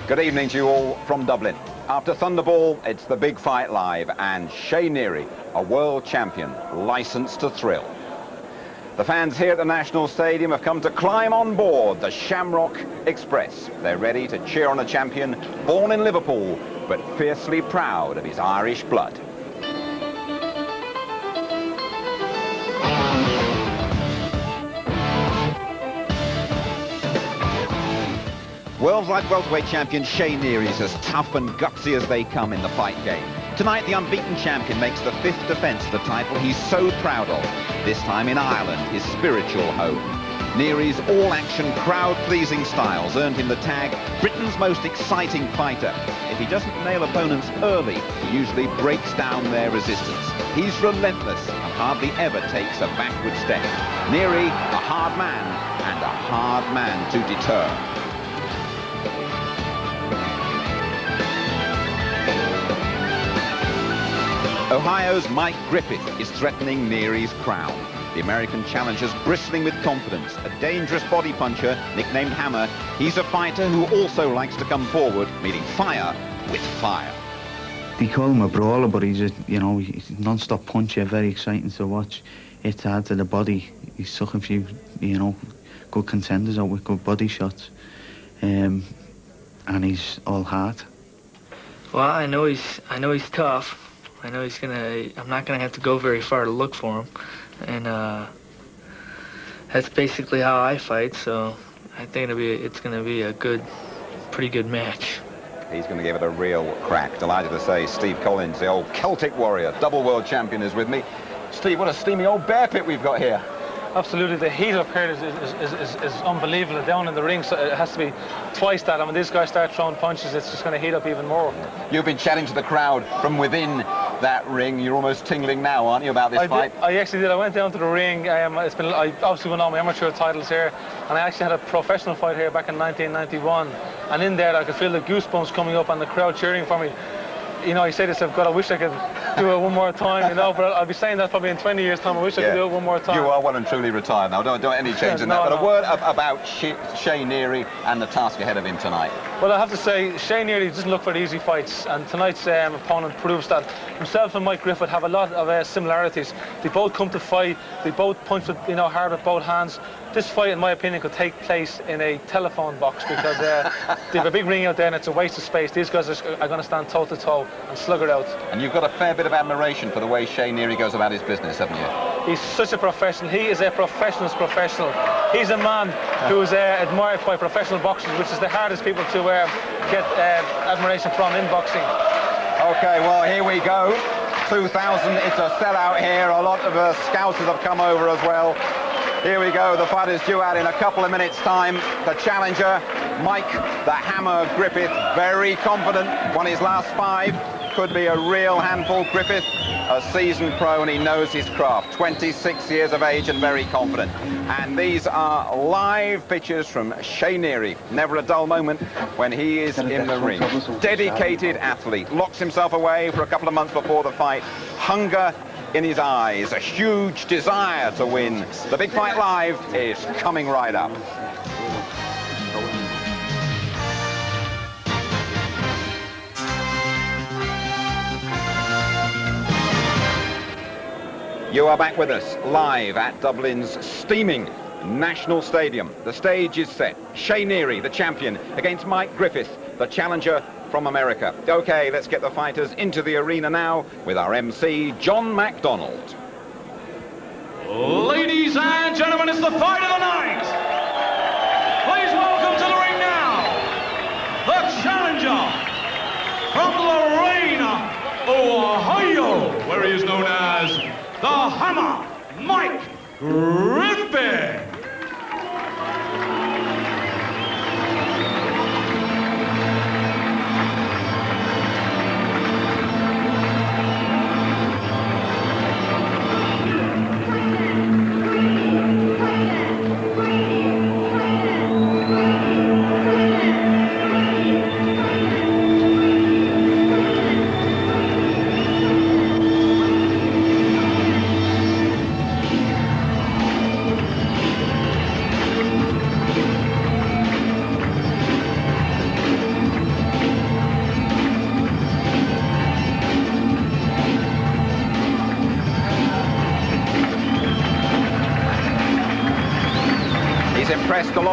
Good evening to you all from Dublin. After Thunderball, it's the big fight live, and Shea Neary, a world champion, licensed to thrill. The fans here at the National Stadium have come to climb on board the Shamrock Express. They're ready to cheer on a champion born in Liverpool, but fiercely proud of his Irish blood. World Light Welterweight champion Shea Neary is as tough and gutsy as they come in the fight game. Tonight, the unbeaten champion makes the 5th defence of the title he's so proud of, this time in Ireland, his spiritual home. Neary's all-action, crowd-pleasing styles earned him the tag Britain's most exciting fighter. If he doesn't nail opponents early, he usually breaks down their resistance. He's relentless and hardly ever takes a backward step. Neary, a hard man, and a hard man to deter. Ohio's Mike Griffith is threatening Neary's crown. The American challenger's bristling with confidence, a dangerous body puncher nicknamed Hammer. He's a fighter who also likes to come forward, meeting fire with fire. They call him a brawler, but he's a, he's a non-stop puncher, very exciting to watch. It's hard to the body. He's sucking a few, good contenders out with good body shots. And he's all heart. Well, I know he's tough. I know I'm not gonna have to go very far to look for him, and that's basically how I fight. So I think it's gonna be a pretty good match. He's going to give it a real crack. Delighted to say Steve Collins, the old Celtic warrior, double world champion, is with me. Steve, what a steamy old bear pit we've got here. Absolutely, the heat up here is unbelievable. Down in the ring, so it has to be twice that. And when these guys start throwing punches, it's just going to heat up even more. You've been chatting to the crowd from within that ring. You're almost tingling now, aren't you, about this fight? I actually did. I went down to the ring. I obviously won all my amateur titles here, and I actually had a professional fight here back in 1991. And in there, I could feel the goosebumps coming up and the crowd cheering for me. I say this, God, I wish I could do it one more time, but I'll be saying that probably in 20 years' time. I wish I could do it one more time. You are well and truly retired now. Don't any change in that. But a word about Shea Neary and the task ahead of him tonight. Well, I have to say, Shea Neary doesn't look for easy fights, and tonight's opponent proves that. Himself and Mike Griffith have a lot of similarities. They both come to fight. They both punch with, hard with both hands. This fight, in my opinion, could take place in a telephone box because they have a big ring out there and it's a waste of space. These guys are going to stand toe-to-toe and slug it out. And you've got a fair bit of admiration for the way Shea Neary goes about his business, haven't you? He's such a professional. He is a professional's professional. He's a man who is admired by professional boxers, which is the hardest people to get admiration from in boxing. OK, well, here we go. 2,000, it's a sellout here. A lot of scousers have come over as well. Here we go, the fight is due out in a couple of minutes' time. The challenger, Mike the Hammer Griffith, very confident, won his last 5. Could be a real handful. Griffith, a seasoned pro, and he knows his craft. 26 years of age and very confident. And these are live pictures from Shea Neary. Never a dull moment when he is in the ring. Dedicated athlete, locks himself away for a couple of months before the fight. Hunger in his eyes, a huge desire to win. The big fight live is coming right up. You are back with us live at Dublin's steaming National Stadium. The stage is set. Shea Neary, the champion, against Mike Griffith, the challenger from America. OK, let's get the fighters into the arena now with our MC, John MacDonald. Ladies and gentlemen, it's the fight of the night. Please welcome to the ring now, the challenger from Lorena, Ohio, where he is known as the Hammer, Mike Griffith.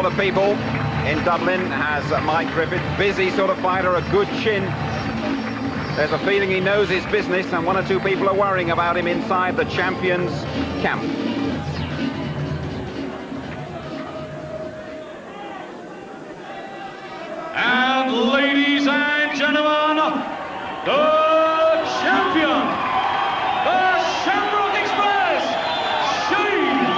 lot of people in Dublin has Mike Griffith, busy sort of fighter, a good chin. There's a feeling he knows his business, and one or two people are worrying about him inside the champions' camp. And ladies and gentlemen, the champion, the Shamrock Express, Shea Neary.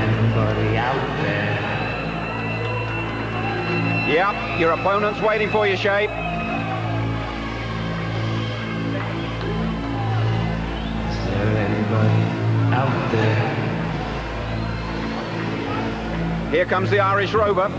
Anybody out there? Yep, your opponent's waiting for you, Shea. Is there anybody out there? Here comes the Irish Rover.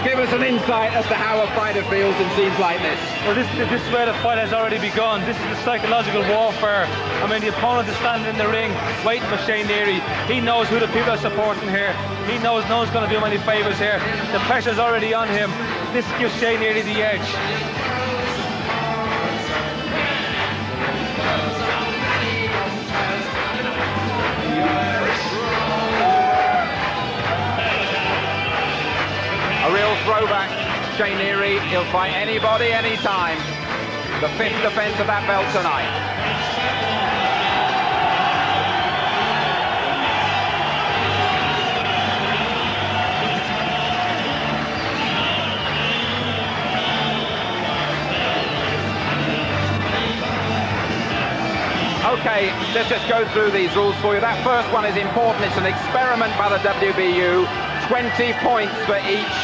Give us an insight as to how a fighter feels in scenes like this. Well, this is where the fight has already begun. This is the psychological warfare. I mean, the opponent is standing in the ring, waiting for Shea Neary. He knows who the people are supporting here. He knows no one's going to do him any favours here. The pressure's already on him. This gives Shea Neary the edge. A real throwback, Shea Neary. He'll fight anybody, anytime. The 5th defence of that belt tonight. Okay, let's just go through these rules for you. That first one is important. It's an experiment by the WBU. 20 points for each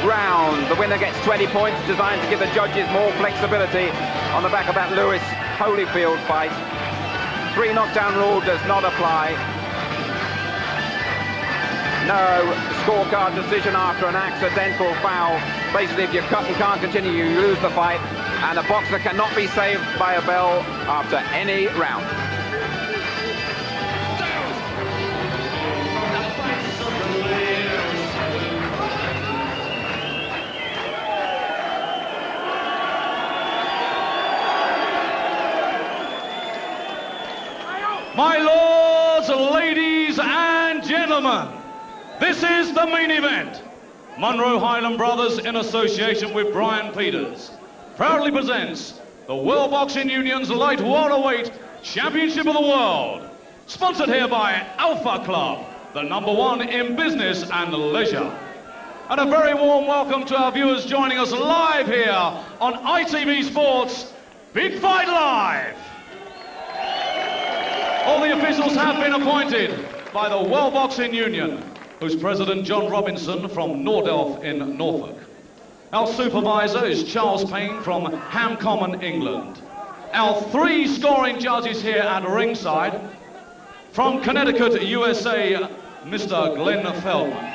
round. The winner gets 20 points, designed to give the judges more flexibility on the back of that Lewis Holyfield fight. 3 knockdown rule does not apply. No scorecard decision after an accidental foul. Basically, if you cut and can't continue, you lose the fight. And a boxer cannot be saved by a bell after any round. My lords, ladies and gentlemen, this is the main event. Monroe Highland Brothers, in association with Brian Peters, proudly presents the World Boxing Union's Light Welterweight Championship of the World. Sponsored here by Alpha Club, the #1 in business and leisure. And a very warm welcome to our viewers joining us live here on ITV Sports Big Fight Live. All the officials have been appointed by the World Boxing Union, whose president, John Robinson, from Nordelf in Norfolk. Our supervisor is Charles Payne from Ham Common, England. Our 3 scoring judges here at ringside, from Connecticut, USA, Mr. Glenn Feldman.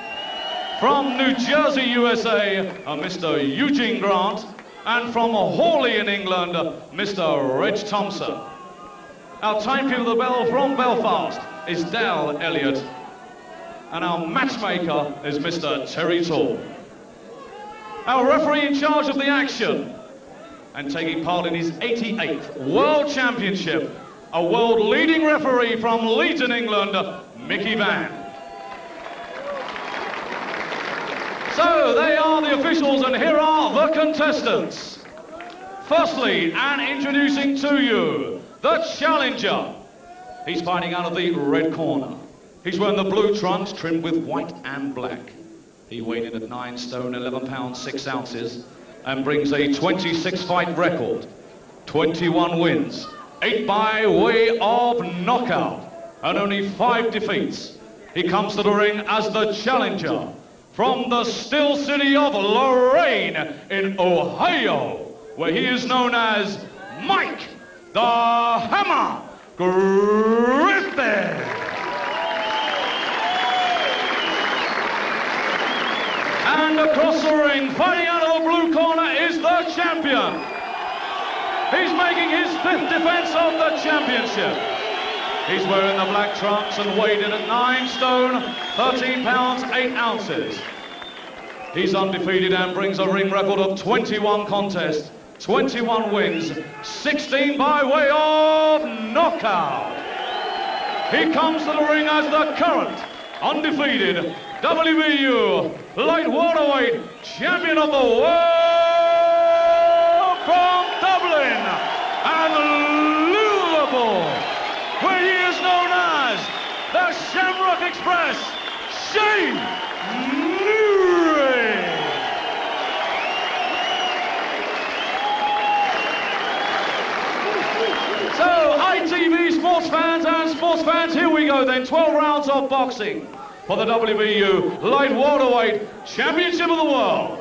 From New Jersey, USA, Mr. Eugene Grant. And from Hawley in England, Mr. Reg Thompson. Our timekeeper of the bell from Belfast is Dal Elliott. And our matchmaker is Mr. Terry Tall. Our referee in charge of the action and taking part in his 88th World Championship, a world leading referee from Leeds in England, Mickey Van. So they are the officials and here are the contestants. Firstly, and introducing to you, the challenger, He's fighting out of the red corner. He's wearing the blue trunks trimmed with white and black. He weighed in at 9 stone, 11 pounds, 6 ounces, and brings a 26-fight record, 21 wins, 8 by way of knockout, and only 5 defeats. He comes to the ring as the challenger from the still city of Lorain in Ohio, where he is known as Mike the Hammer Griffith. And across the ring, fighting out of the blue corner, is the champion. He's making his 5th defense of the championship. He's wearing the black trunks and weighed in at 9 stone, 13 pounds, 8 ounces. He's undefeated and brings a ring record of 21 contests, 21 wins, 16 by way of knockout. He comes to the ring as the current, undefeated WBU light welterweight champion of the world from Dublin and Liverpool, where he is known as the Shamrock Express, Shea Neary. So, ITV sports fans, here we go then. 12 rounds of boxing for the WBU light welterweight championship of the world.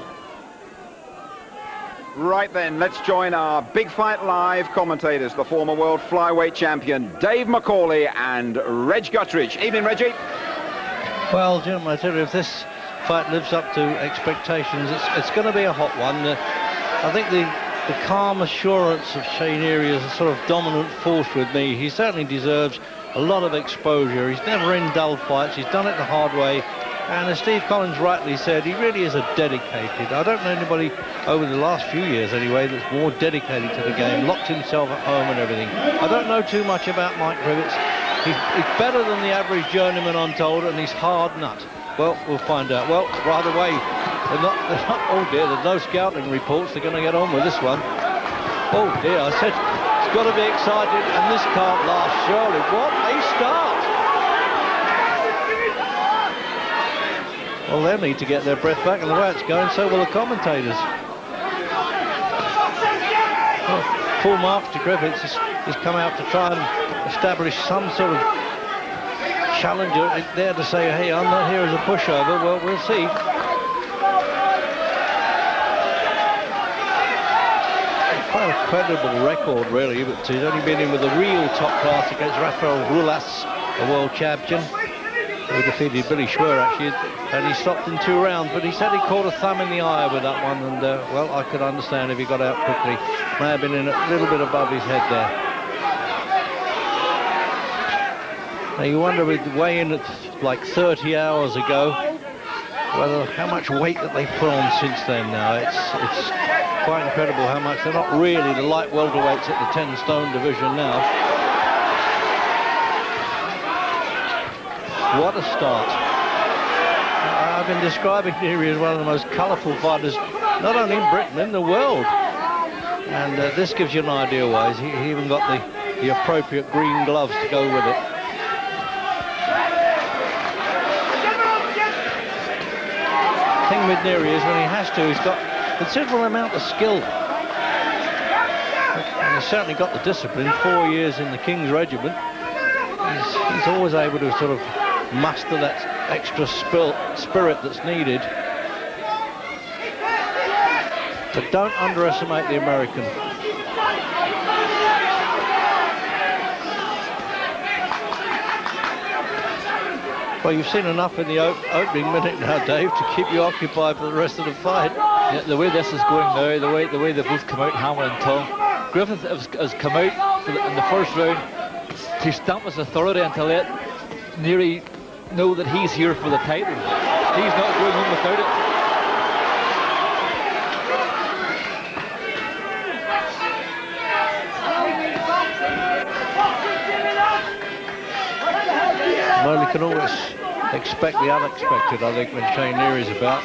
Right then, let's join our Big Fight Live commentators, the former world flyweight champion Dave McCauley and Reg Guttridge. Evening, Reggie. Well, Jim, I tell you, if this fight lives up to expectations, it's going to be a hot one. I think the calm assurance of Shea Neary is a sort of dominant force with me. He certainly deserves a lot of exposure. He's never in dull fights. He's done it the hard way. And as Steve Collins rightly said, he really is a dedicated. I don't know anybody over the last few years anyway that's more dedicated to the game, locked himself at home and everything. I don't know too much about Mike Griffith. He's better than the average journeyman, I'm told, and he's hard nut. Well, we'll find out. Well, by the way, they're not, oh dear, there's no scouting reports. They're going to get on with this one. Oh dear, I said it's got to be exciting, and this can't last, surely. What a start! Well, they'll need to get their breath back, and the way it's going, so will the commentators. Well, full marks to Griffiths. He's come out to try and establish some sort of challenger there to say, hey, I'm not here as a pushover. Well, we'll see. Quite a credible record, really, but he's only been in with a real top class against Rafael Rulas, a world champion, who defeated Billy Schwer, actually, and he stopped in 2 rounds, but he said he caught a thumb in the eye with that one, and, well, I could understand if he got out quickly. May have been in a little bit above his head there. Now, you wonder, with the weigh-in at like 30 hours ago, whether how much weight that they put on since then now. It's quite incredible how much. They're not really the light welterweights at the 10-stone division now. What a start. I've been describing Neary as one of the most colourful fighters, not only in Britain, in the world. And this gives you an idea why. He even got the appropriate green gloves to go with it. The thing with Neary is when he has to, he's got a considerable amount of skill. And he's certainly got the discipline. 4 years in the King's Regiment. He's always able to sort of muster that extra spirit that's needed. But don't underestimate the American. Well, you've seen enough in the opening minute now, Dave, to keep you occupied for the rest of the fight. Yeah, the way this is going now, the way they both come out hammer and tongue. Griffith has come out in the first round to stamp his authority and to let Neary know that he's here for the title. He's not going home without it. Well, you can always expect the unexpected, I think, when Shea Neary is about.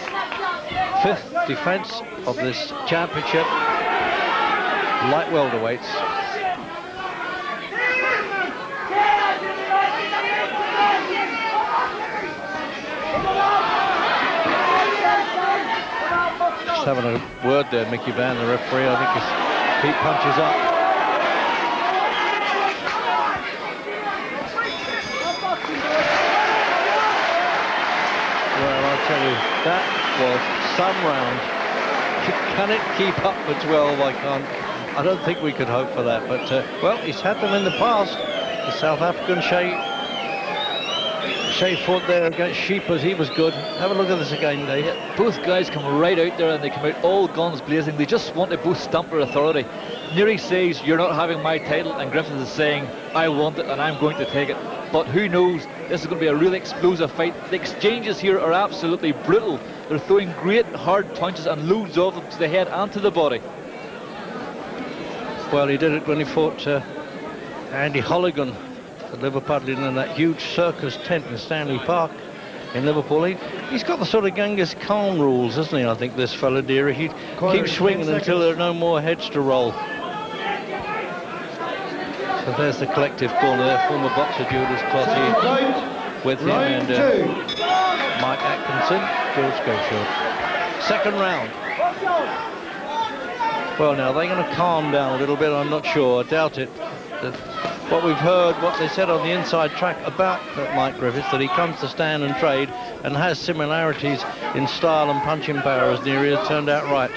5th defence of this championship, light welterweights. just having a word there, Mickey Van, the referee. I think his feet punches up. Well, I'll tell you, that was some round. Can it keep up for 12? I don't think we could hope for that. But, well, he's had them in the past. The South African Shea fought there against Sheepers. He was good. Have a look at this again, Dave. Yeah, both guys come right out there and they come out all guns blazing. They just want to both stamp their authority. Neary says, "You're not having my title," and Griffith is saying, "I want it and I'm going to take it." But who knows? This is going to be a really explosive fight. The exchanges here are absolutely brutal. They're throwing great hard punches and loads of them to the head and to the body. Well, he did it when he fought Andy Holligan at Liverpool in that huge circus tent in Stanley Park in Liverpool. He's got the sort of Genghis Khan rules, isn't he? I think this fella Neary. He keeps swinging until there are no more heads to roll. So there's the collective corner there. Former boxer Julius Clotty with him and Mike Atkinson, George Schofield. Second round. Well, now they're going to calm down a little bit. I'm not sure. I doubt it. What we've heard, what they said on the inside track about Mike Griffith, that he comes to stand and trade and has similarities in style and punching power as Neary, has turned out right.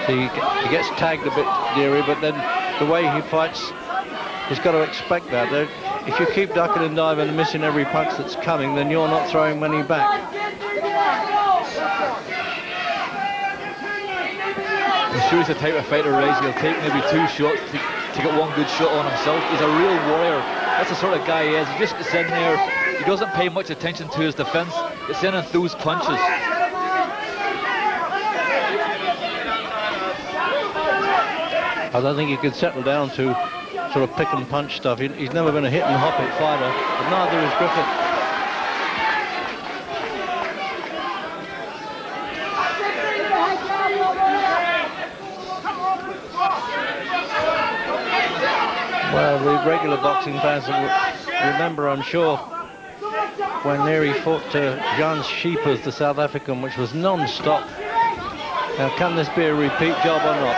He gets tagged a bit, Neary, but then the way he fights, he's got to expect that. If you keep ducking and diving and missing every punch that's coming, then you're not throwing many back. I'm sure he's the type of fighter, Rise. He'll take maybe 2 shots to get one good shot on himself. He's a real warrior. That's the sort of guy he is. He just gets in there. He doesn't pay much attention to his defense. Gets in and throws punches. I don't think he could settle down to sort of pick and punch stuff. He's never been a hit and hop it fighter, but neither is Griffith. Well, the regular boxing fans will remember, I'm sure, when Neary fought Jan Sheepers, the South African, which was non-stop. Now, can this be a repeat job or not?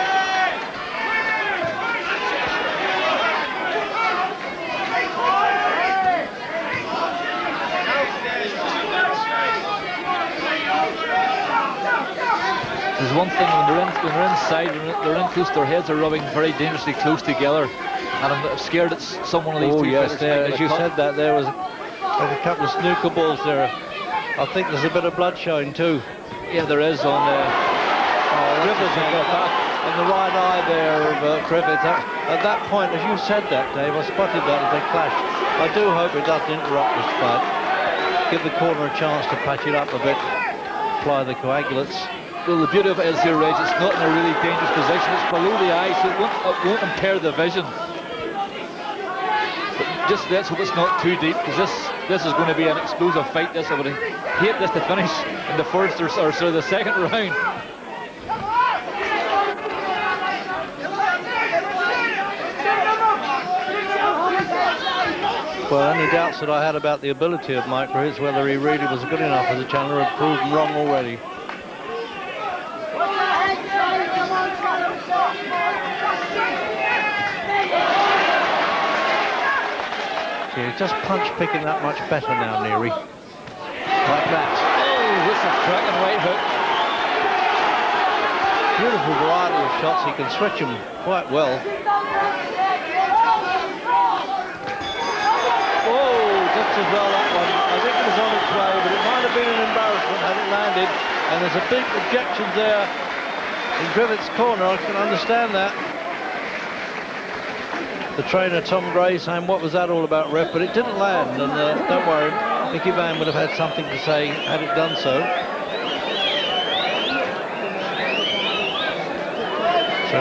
There's one thing, when they're inside, they're in close, their heads are rubbing very dangerously close together. And I'm scared it's someone of these two fighters. As you said that, there was a couple of snooker balls there. I think there's a bit of blood showing too. Yeah, there is on Griffith on the right eye there of Griffith. At that point, as you said that, Dave, I spotted that as they clashed. I do hope it doesn't interrupt this fight. Give the corner a chance to patch it up a bit, apply the coagulants. Well, the beauty of it is here, Reg, it's not in a really dangerous position. It's below the eye, so it won't impair the vision. But just let's hope it's not too deep, because this is going to be an explosive fight. I would hate this to finish in the first or sort of the second round. Well, any doubts that I had about the ability of Mike Griffith, whether he really was good enough as a challenger, had proven wrong already. Yeah, just punch picking that much better now, Neary. Like that. Oh, that's a cracking right hook. Beautiful variety of shots. He can switch them quite well. Oh, just as well that one. I think it was on its way, but it might have been an embarrassment had it landed. And there's a big objection there in Griffith's corner. I can understand that. The trainer, Tom Gray, saying, what was that all about, ref? But it didn't land, and don't worry, Mickey Van would have had something to say had it done so. So,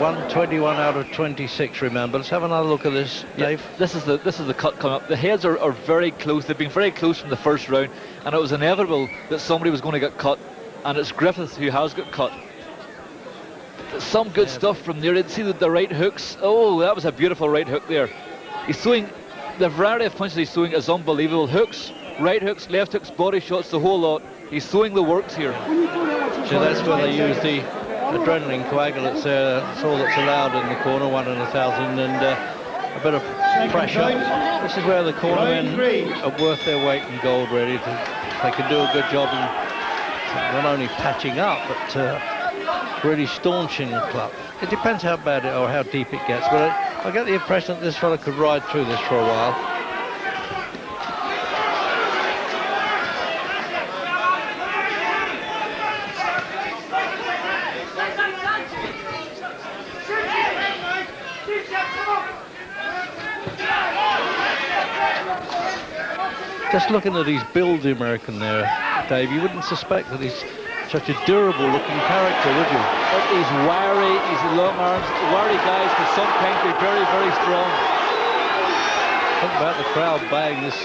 121 out of 26, remember. Let's have another look at this, Dave. Yeah, this is the cut coming up. The heads are very close. They've been very close from the first round, and it was inevitable that somebody was going to get cut, and it's Griffith who has got cut. Some good stuff from there. You'd see the right hooks. Oh, that was a beautiful right hook there. He's throwing The variety of punches he's throwing is unbelievable. Hooks, right hooks, left hooks, body shots, the whole lot. He's throwing the works here. So that's where they use the adrenaline coagulants there. That's all that's allowed in the corner, 1 in 1,000, and a bit of pressure. This is where the cornermen are worth their weight in gold, really. They can do a good job in not only patching up, but really staunching the club. It depends how bad it or how deep it gets, but I get the impression that this fella could ride through this for a while. Just looking at his build, the American there, Dave, you wouldn't suspect that he's such a durable-looking character, would you? But he's wiry, he's long arms. Wiry guys can sometimes be very, very strong. Think about the crowd buying this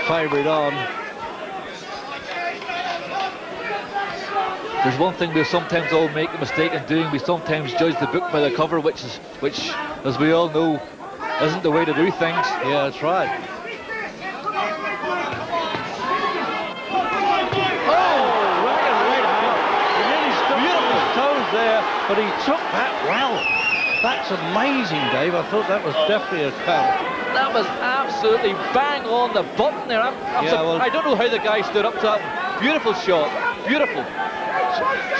favourite on. There's one thing we sometimes all make the mistake in doing. We sometimes judge the book by the cover, which, as we all know, isn't the way to do things. Yeah, that's right. There, but he took that well. That's amazing, Dave. I thought that was definitely a count. That was absolutely bang on the button there. I don't know how the guy stood up to that. Beautiful shot, beautiful.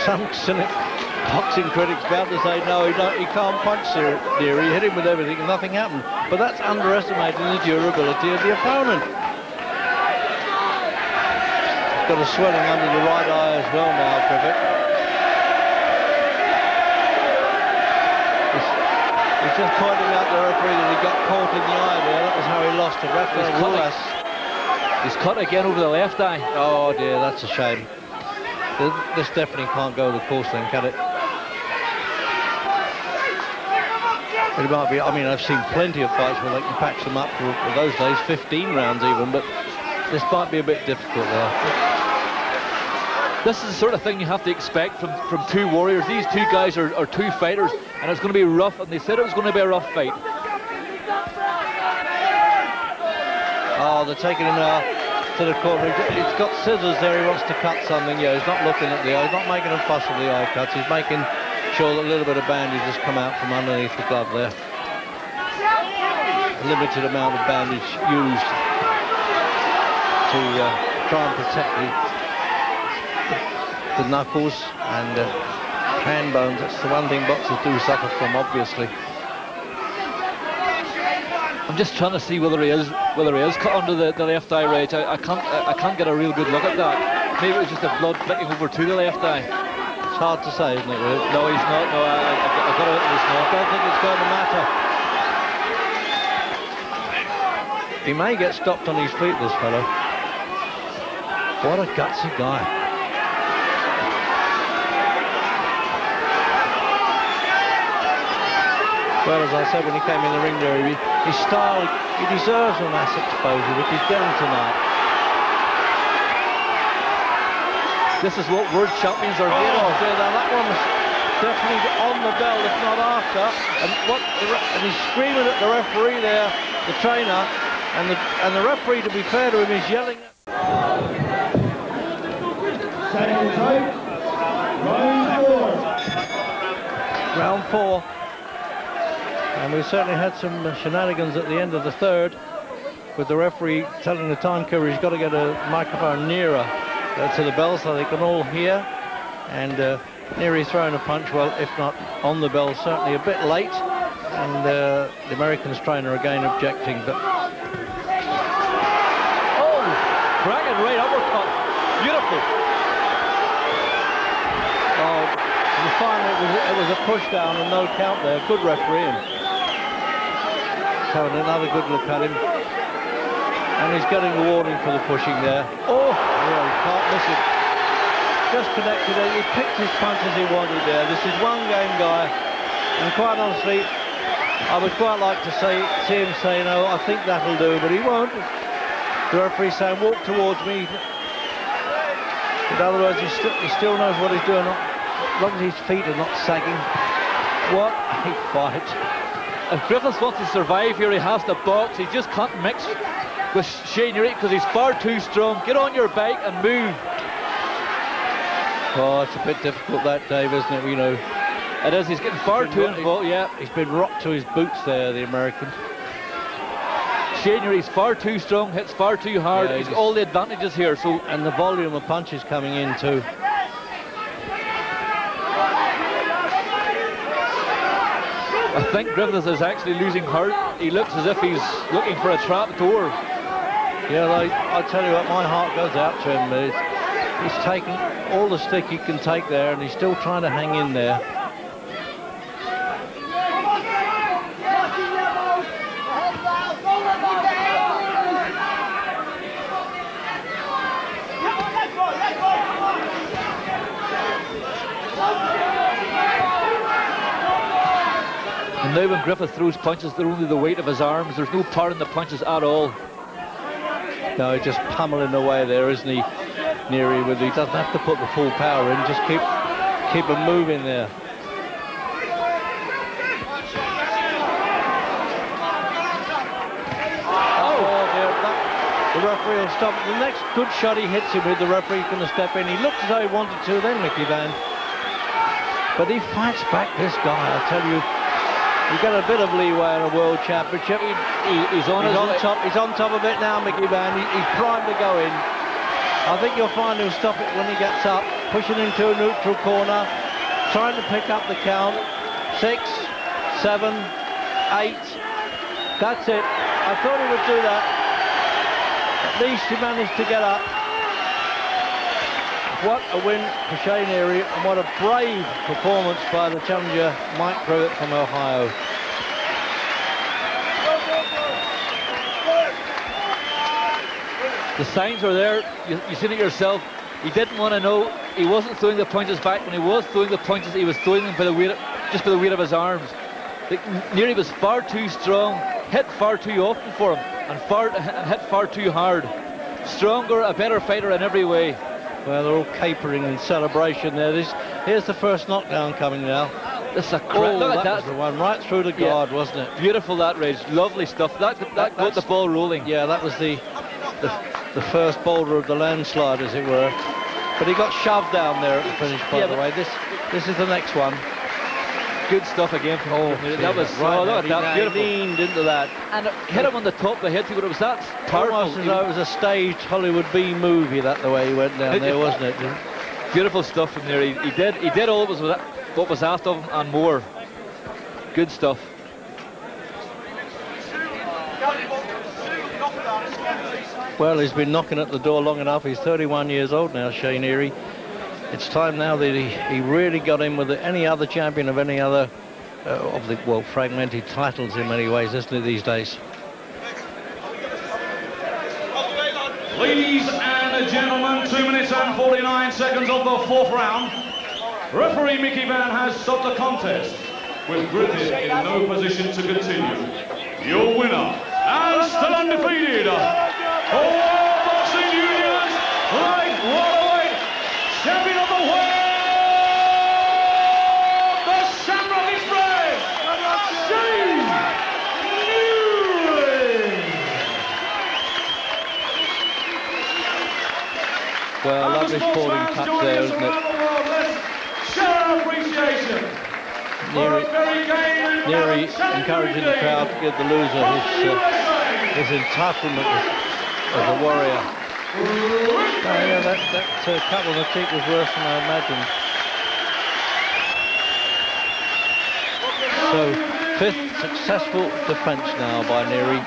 Some cynic boxing critics bound to say no, he can't punch Neary. He hit him with everything and nothing happened. But that's underestimating the durability of the opponent. Got a swelling under the right eye as well now, Griffith. He's just pointing out the referee that he got caught in the eye there. That was how he lost to referee. He's cut again over the left eye. Oh dear, that's a shame. This definitely can't go the course then, can it? It might be. I mean, I've seen plenty of fights where they can patch them up for those days, 15 rounds even, but this might be a bit difficult there. This is the sort of thing you have to expect from two warriors. These two guys are two fighters, and it's going to be rough, and they said it was going to be a rough fight. Oh, they're taking him now to the corner. He's got scissors there, he wants to cut something. Yeah, he's not looking at the eye, he's not making a fuss of the eye cuts. He's making sure that a little bit of bandage has come out from underneath the glove there. A limited amount of bandage used to try and protect the knuckles and hand bones. That's the one thing boxers do suffer from, obviously. I'm just trying to see whether he is cut under the left eye, Reg. I can't get a real good look at that. Maybe it was just the blood flicking over to the left eye. It's hard to say, isn't it, really? No, he's not. No, I've got it. I don't think it's going to matter. He may get stopped on his feet, this fellow. What a gutsy guy. Well, as I said when he came in the ring there, his style, he deserves a mass exposure, which he's getting tonight. This is what world champions are getting. Now that one was definitely on the bell, if not after. And he's screaming at the referee there, the trainer, and the referee, to be fair to him, is yelling at... Round four. And we certainly had some shenanigans at the end of the third, with the referee telling the timekeeper he's got to get a microphone nearer to the bell so they can all hear. And Neary throwing a punch, well, if not on the bell, certainly a bit late. And the Americans trainer again objecting, but... Oh, dragon right uppercut. Beautiful. Oh, and finally it was a push down and no count there. Good refereeing. Having another good look at him, and he's getting a warning for the pushing there. Oh, yeah, he can't miss it. Just connected it. He picked his punch as he wanted there. This is one game guy, and quite honestly, I would quite like to see him say, no, I think that'll do, but he won't. The referee saying, walk towards me. In other words, he still knows what he's doing, as long as his feet are not sagging. What a fight. If Griffith wants to survive here, he has to box. He just can't mix with Shea Neary because he's far too strong. Get on your bike and move. Oh, it's a bit difficult that, Dave, isn't it? You know, It is. He's getting far too involved. Yeah, he's been rocked to his boots there, the American. Shea Neary's far too strong, hits far too hard. Yeah, he's got all the advantages here. So, and the volume of punches coming in too. I think Griffith is actually losing heart. He looks as if he's looking for a trap door. Yeah, I tell you what, my heart goes out to him. He's taking all the stick he can take there, and he's still trying to hang in there. And now when Griffith throws punches, they're only the weight of his arms. There's no power in the punches at all. No, he's just pummeling away there, isn't he, Neary? He doesn't have to put the full power in, just keep him moving there. The referee will stop it. The next good shot he hits him with, the referee's going to step in. He looked as though he wanted to then, Mickey Van. But he fights back, this guy, I tell you. You get a bit of leeway in a world championship. He's on top. He's on top of it now, Mickey Van. He's primed to go in. I think you'll find he'll stop it when he gets up, pushing into a neutral corner, trying to pick up the count. 6, 7, 8. That's it. I thought he would do that. At least he managed to get up. What a win for Shea Neary, and what a brave performance by the challenger, Mike Griffith from Ohio. The signs were there. You seen it yourself. He didn't want to know. He wasn't throwing the punches back. When he was throwing the punches, he was throwing them by the weight, just by the weight of his arms. Neary was far too strong, hit far too often for him, and hit far too hard. Stronger, a better fighter in every way. Well, they're all capering in celebration there. Here's the first knockdown coming now. This is a look at that. Was the one right through the guard, wasn't it? Beautiful, that Rage. Lovely stuff. That got the ball rolling. Yeah, that was the first boulder of the landslide, as it were. But he got shoved down there at the finish, by the way. This is the next one. Good stuff again from that was right. Look at that, beautiful. He leaned into that and hit him on the top of the head. But it was that powerful. Almost as though it was a staged Hollywood B movie, the way he went down there, wasn't it? Beautiful stuff from there. He did all what was asked of him and more. Good stuff. Well, he's been knocking at the door long enough. He's 31 years old now, Shea Neary. It's time now that he really got in with any other champion of any other of the, well, fragmented titles in many ways, isn't it, these days? Ladies and gentlemen, 2 minutes and 49 seconds of the fourth round. Referee Mickey Van has stopped the contest, with Griffith in no position to continue. Your winner, and still undefeated, World Boxing Union's light welterweight champion of the world, the Shamrock Express, Shea Neary. Well, lovely sporting touch there, isn't it? Neary encouraging the crowd to give the loser his entitlement as a warrior. Yeah, that cut on the cheek was worse than I imagined. So, 5th successful defence now by Neary.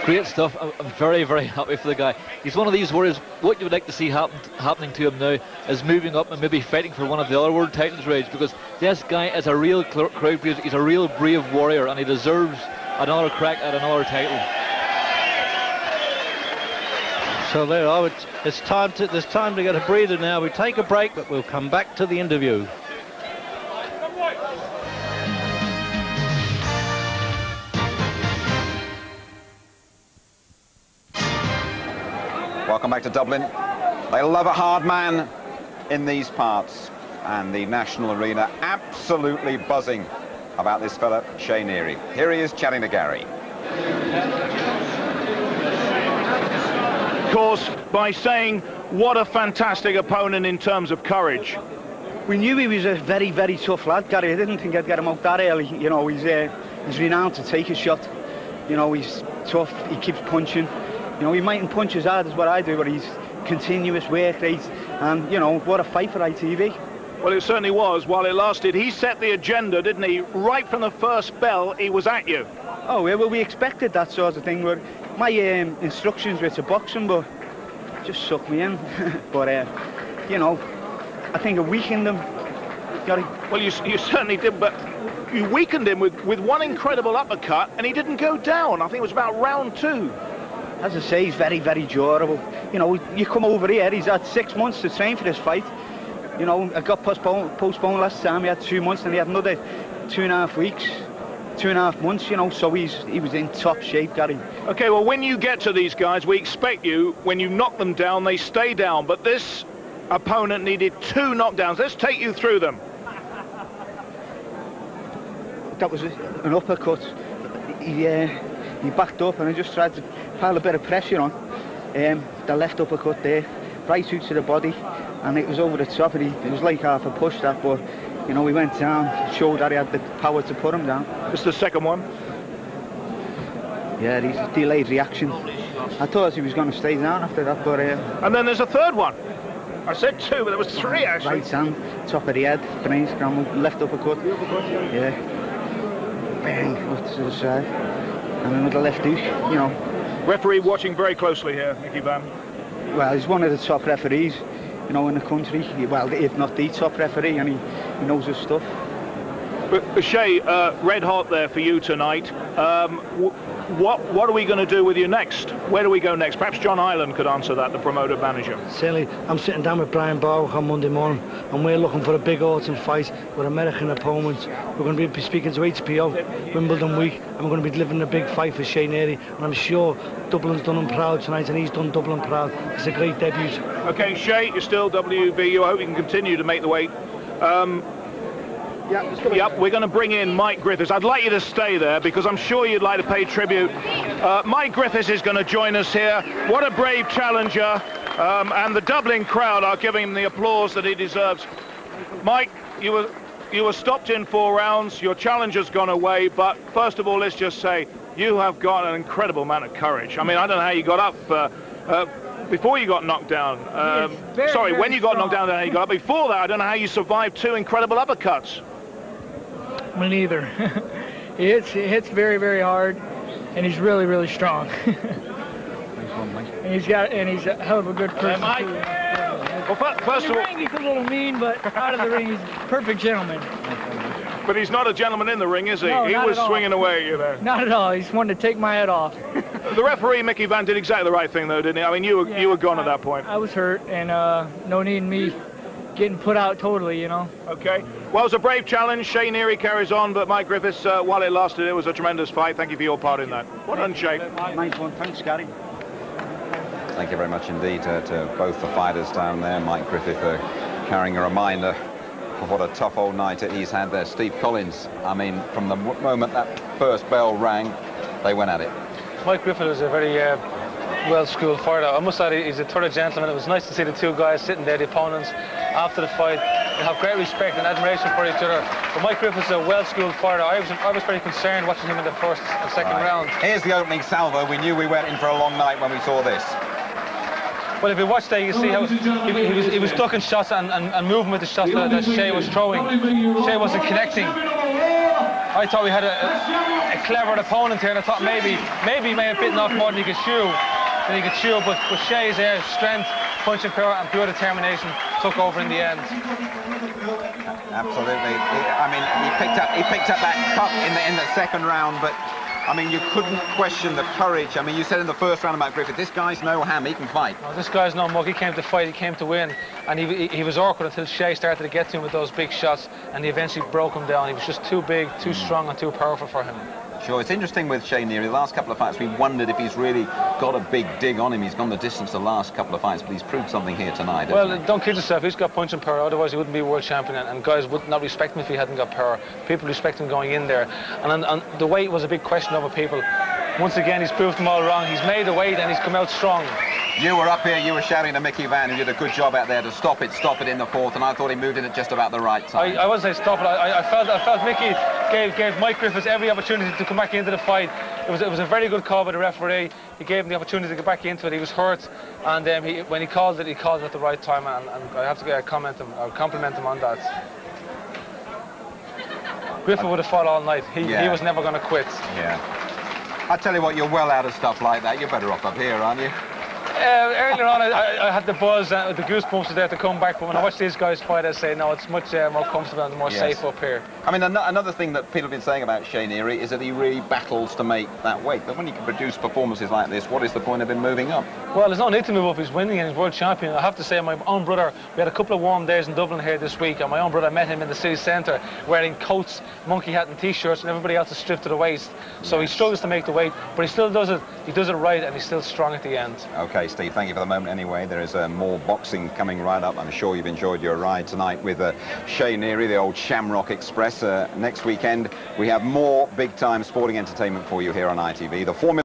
Great stuff. I'm very, very happy for the guy. He's one of these warriors. What you would like to see happening to him now is moving up and maybe fighting for one of the other world titles, Rage, because this guy is a real crowd pleaser. He's a real brave warrior, and he deserves another crack at another title. So there, there's time to get a breather now. We take a break, but we'll come back to the interview. Welcome back to Dublin. They love a hard man in these parts, and the National Arena absolutely buzzing about this fella, Shea Neary. Here he is chatting to Gary. Of course, by saying what a fantastic opponent in terms of courage. We knew he was a very, very tough lad, Gary. I didn't think I'd get him out that early. You know, he's renowned to take a shot. You know, he's tough, he keeps punching. You know, he mightn't punch as hard as what I do, but he's continuous work rate. And, you know, what a fight for ITV. Well, it certainly was. While it lasted, he set the agenda, didn't he? Right from the first bell, he was at you. Oh, well, we expected that sort of thing. My instructions were to box him, but just sucked me in. But, you know, I think I weakened him. Well, you certainly did, but you weakened him with one incredible uppercut, and he didn't go down. I think it was about round 2. As I say, he's very, very durable. You know, you come over here, he's had 6 months to train for this fight. You know, I got postponed last time. He had 2 months, and he had another 2.5 weeks, 2.5 months, you know, so he was in top shape, Gary. Okay, well, when you get to these guys, we expect you, when you knock them down, they stay down, but this opponent needed 2 knockdowns. Let's take you through them. That was an uppercut. He backed up, and I just tried to pile a bit of pressure on. The left uppercut there, right hook to the body, and it was over the top, and it was like half a push that, but, you know, he went down, showed that he had the power to put him down. This is the second one? Yeah, he's a delayed reaction. I thought he was going to stay down after that, but... and then there's a third one. I said 2, but there was 3, actually. Right hand, top of the head, brain scramble, left uppercut. Yeah. Bang, up to the side. And then with the left hook, you know. Referee watching very closely here, Mickey Van. Well, he's one of the top referees, you know, in the country. Well, if not the top referee, and he knows his stuff. But Shea, red hot there for you tonight. What are we going to do with you next? Where do we go next? Perhaps John Ireland could answer that, the promoter manager. Certainly, I'm sitting down with Brian Barwick on Monday morning, and we're looking for a big autumn fight with American opponents. We're going to be speaking to HBO Wimbledon week, and we're going to be delivering a big fight for Shea Neary, and I'm sure Dublin's done him proud tonight, and he's done Dublin proud. It's a great debut. Okay, Shea, you're still WBU. I hope you can continue to make the weight. Yep, we're going to bring in Mike Griffiths. I'd like you to stay there because I'm sure you'd like to pay tribute. Mike Griffiths is going to join us here. What a brave challenger. And the Dublin crowd are giving him the applause that he deserves. Mike, you were stopped in 4 rounds. Your challenger's gone away. But first of all, let's just say you have got an incredible amount of courage. I mean, I don't know how you got up before you got knocked down. When you got knocked down, I don't know how you got up. Before that, I don't know how you survived 2 incredible uppercuts. Me neither. He hits very, very hard, and he's really, really strong. and he's a hell of a good person. Well, first of all, ring, he's a little mean, but out of the ring, he's a perfect gentleman. But he's not a gentleman in the ring, is he? No, he was swinging away at you there. Not at all. He just wanted to take my head off. The referee, Mickey Van, did exactly the right thing, though, didn't he? I mean, you were gone at that point. I was hurt, and no need in me getting put out totally, you know. Okay. Well, it was a brave challenge. Shea Neary carries on, but Mike Griffiths, while it lasted, it was a tremendous fight. Thank you for your part in that. Well done, Shea. Nice one. Thanks, Gary. Thank you very much indeed to both the fighters down there. Mike Griffith carrying a reminder of what a tough old night he's had there. Steve Collins, I mean, from the moment that first bell rang, they went at it. Mike Griffith was a very well-schooled fighter. I must say he's a thorough gentleman. It was nice to see the 2 guys sitting there, the opponents, after the fight. They have great respect and admiration for each other. But Mike Griffith's a well-schooled fighter. I was very concerned watching him in the first and second round. Here's the opening salvo. We knew we went in for a long night when we saw this. Well, if you watch there, you can see how he was ducking shots and moving with the shots that Shea was throwing. Shea wasn't connecting. I thought we had a clever opponent here, and I thought maybe he may have bitten off more than he could chew. But Shea's strength, punching power, and pure determination took over in the end. Absolutely. I mean, he picked up that cut in the second round, but I mean, you couldn't question the courage. I mean, you said in the first round about Griffith, this guy's no ham, he can fight. Oh, this guy's no mug. He came to fight, he came to win, and he was awkward until Shea started to get to him with those big shots, and he eventually broke him down. He was just too big, too strong, and too powerful for him. Sure, it's interesting with Shea Neary. The last couple of fights, we wondered if he's really got a big dig on him. He's gone the distance the last couple of fights, but he's proved something here tonight. Well, don't kid yourself. He's got punch and power. Otherwise, he wouldn't be world champion, and guys would not respect him if he hadn't got power. People respect him going in there, and the weight was a big question over people. Once again, he's proved them all wrong. He's made the weight, and he's come out strong. You were up here, you were shouting to Mickey Van, who did a good job out there to stop it in the fourth, and I thought he moved in at just about the right time. I wasn't saying stop it. I felt Mickey gave Mike Griffiths every opportunity to come back into the fight. It was a very good call by the referee. He gave him the opportunity to get back into it. He was hurt, and when he called it at the right time, and I have to compliment him on that. Griffith would have fought all night. He was never going to quit. Yeah. I tell you what, you're well out of stuff like that. You're better off up here, aren't you? Earlier on, I had the buzz, the goosebumps there to come back, but when I watch these guys fight, I say, no, it's much more comfortable and more safe up here. I mean, another thing that people have been saying about Shea Neary is that he really battles to make that weight. But when he can produce performances like this, what is the point of him moving up? Well, there's no need to move up. He's winning and he's world champion. I have to say, my own brother, we had a couple of warm days in Dublin here this week, and my own brother met him in the city centre wearing coats, monkey hat and T-shirts, and everybody else is stripped to the waist. So he struggles to make the weight, but he still does it. He does it right, and he's still strong at the end. OK, Steve, thank you for the moment anyway. There is more boxing coming right up. I'm sure you've enjoyed your ride tonight with Shea Neary, the old Shamrock Express. Next weekend, we have more big-time sporting entertainment for you here on ITV. The Formula